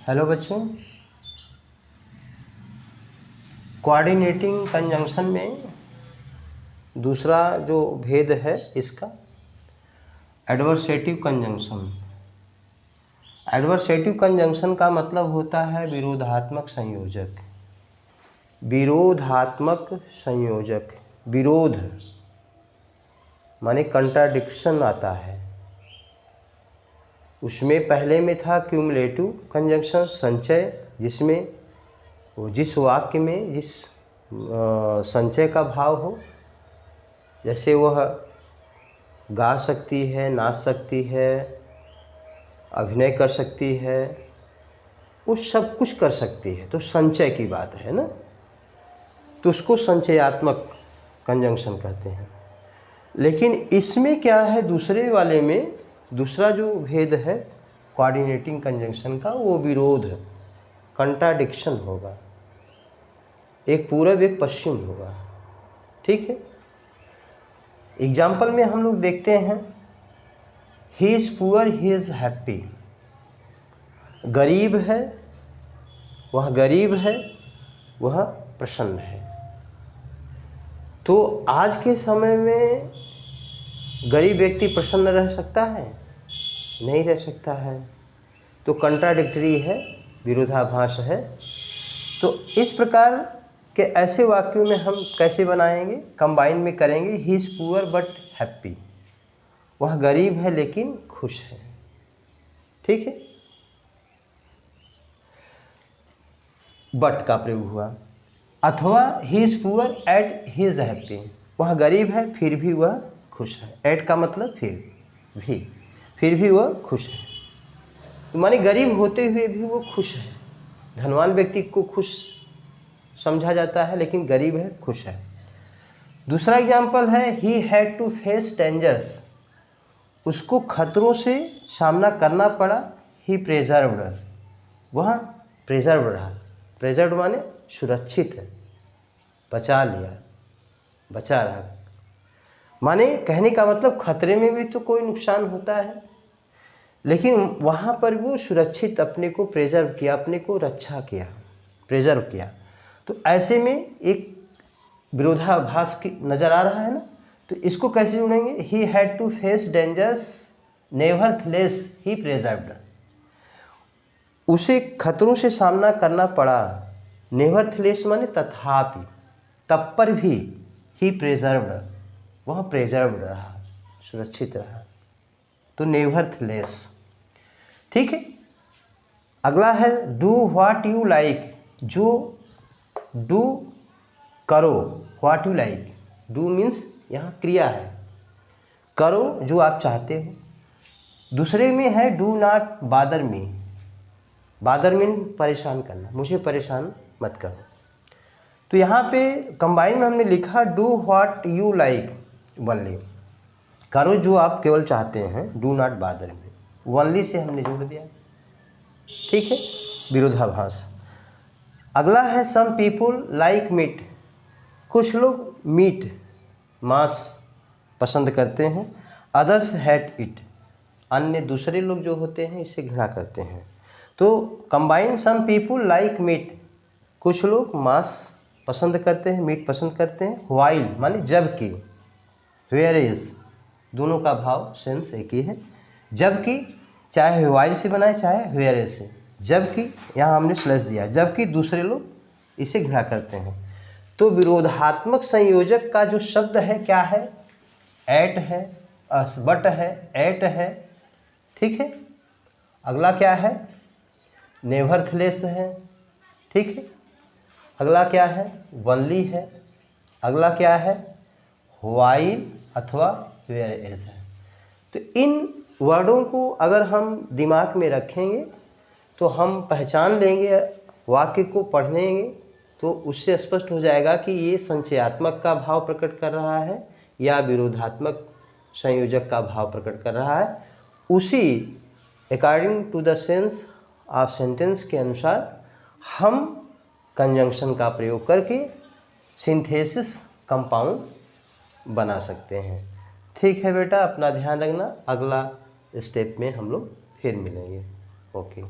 Hello बच्चों, coordinating conjunction में दूसरा जो भेद है इसका एडवर्सेटिव कंजंक्शन। एडवर्सेटिव कंजंक्शन का मतलब होता है विरोधात्मक संयोजक। विरोधात्मक संयोजक, विरोध माने कंट्राडिक्शन आता है। उसमें पहले में था क्यूमुलेटिव कंजंक्शन, संचय, जिसमें वो जिस वाक्य में जिस संचय का भाव हो, जैसे वह गा सकती है, नाच सकती है, अभिनय कर सकती है, वो सब कुछ कर सकती है, तो संचय की बात है ना, तो उसको संचयात्मक कंजंक्शन कहते हैं। लेकिन इसमें क्या है, दूसरे वाले में दूसरा जो भेद है कोऑर्डिनेटिंग कंजंक्शन का, वो विरोध, कंट्राडिक्शन होगा, एक पूरब एक पश्चिम होगा। ठीक है, एग्जाम्पल में हम लोग देखते हैं, ही is poor he is happy. गरीब है, वह गरीब है, वह प्रसन्न है। तो आज के समय में गरीब व्यक्ति प्रसन्न रह सकता है? नहीं रह सकता है, तो कंट्राडिक्टरी है, विरोधाभास है। तो इस प्रकार के ऐसे वाक्यों में हम कैसे बनाएंगे, कंबाइन में करेंगे। ही इज़ पुअर बट हैप्पी, वह गरीब है लेकिन खुश है। ठीक है, बट का प्रयोग हुआ। अथवा he is poor at he is happy, वह गरीब है फिर भी वह खुश है। एट का मतलब फिर भी वह खुश है, तो माने गरीब होते हुए भी वो खुश है। धनवान व्यक्ति को खुश समझा जाता है, लेकिन गरीब है, खुश है। दूसरा एग्जाम्पल है, he had to face dangers, उसको खतरों से सामना करना पड़ा। ही प्रेजर्व्ड, वह प्रेजर्व रहा। प्रेजर्व माने सुरक्षित है, बचा लिया, बचा रहा। माने कहने का मतलब खतरे में भी तो कोई नुकसान होता है, लेकिन वहाँ पर वो सुरक्षित अपने को प्रेजर्व किया, अपने को रक्षा किया, प्रेजर्व किया। तो ऐसे में एक विरोधाभास की नज़र आ रहा है ना, तो इसको कैसे जोड़ेंगे? He had to face dangers nevertheless he preserved, उसे खतरों से सामना करना पड़ा। नेवरथलेस माने तथापि, तब पर भी, ही प्रेजर्व्ड, वह प्रेजर्व्ड रहा, सुरक्षित रहा, तो नेवरथलेस। ठीक है, अगला है डू व्हाट यू लाइक, जो डू करो, what you like, do means यहाँ क्रिया है, करो जो आप चाहते हो। दूसरे में है डू नॉट बादर मी, बादर मीन परेशान करना, मुझे परेशान मत करो। तो यहाँ पे कंबाइन में हमने लिखा do what you like only, करो जो आप केवल चाहते हैं, डू नॉट बादर मी, वनली से हमने जोड़ दिया। ठीक है, विरोधाभास। अगला है सम पीपुल लाइक मीट, कुछ लोग मीट, मांस पसंद करते हैं। अदर्स हेट इट, अन्य दूसरे लोग जो होते हैं इसे घृणा करते हैं। तो कंबाइन सम पीपुल लाइक मीट, कुछ लोग मांस पसंद करते हैं, मीट पसंद करते हैं। व्हाइल माने जबकि, वेयर इज, दोनों का भाव सेंस एक ही है। जबकि, चाहे व्हाइल से बनाए चाहे वेयर इज से, जबकि यहाँ हमने स्लैश दिया, जबकि दूसरे लोग इसे घृणा करते हैं। तो विरोधात्मक संयोजक का जो शब्द है क्या है? एट है, बट है, एट है। ठीक है, अगला क्या है? नेवरथलेस है। ठीक है, अगला क्या है? वनली है। अगला क्या है? व्हाइल अथवा वेयर एज है। तो इन वर्डों को अगर हम दिमाग में रखेंगे तो हम पहचान लेंगे, वाक्य को पढ़ेंगे तो उससे स्पष्ट हो जाएगा कि ये संचयात्मक का भाव प्रकट कर रहा है या विरोधात्मक संयोजक का भाव प्रकट कर रहा है। उसी according to the sense of sentence के अनुसार हम कंजंक्शन का प्रयोग करके सिंथेसिस कंपाउंड बना सकते हैं। ठीक है बेटा, अपना ध्यान रखना, अगला स्टेप में हम लोग फिर मिलेंगे। ओके।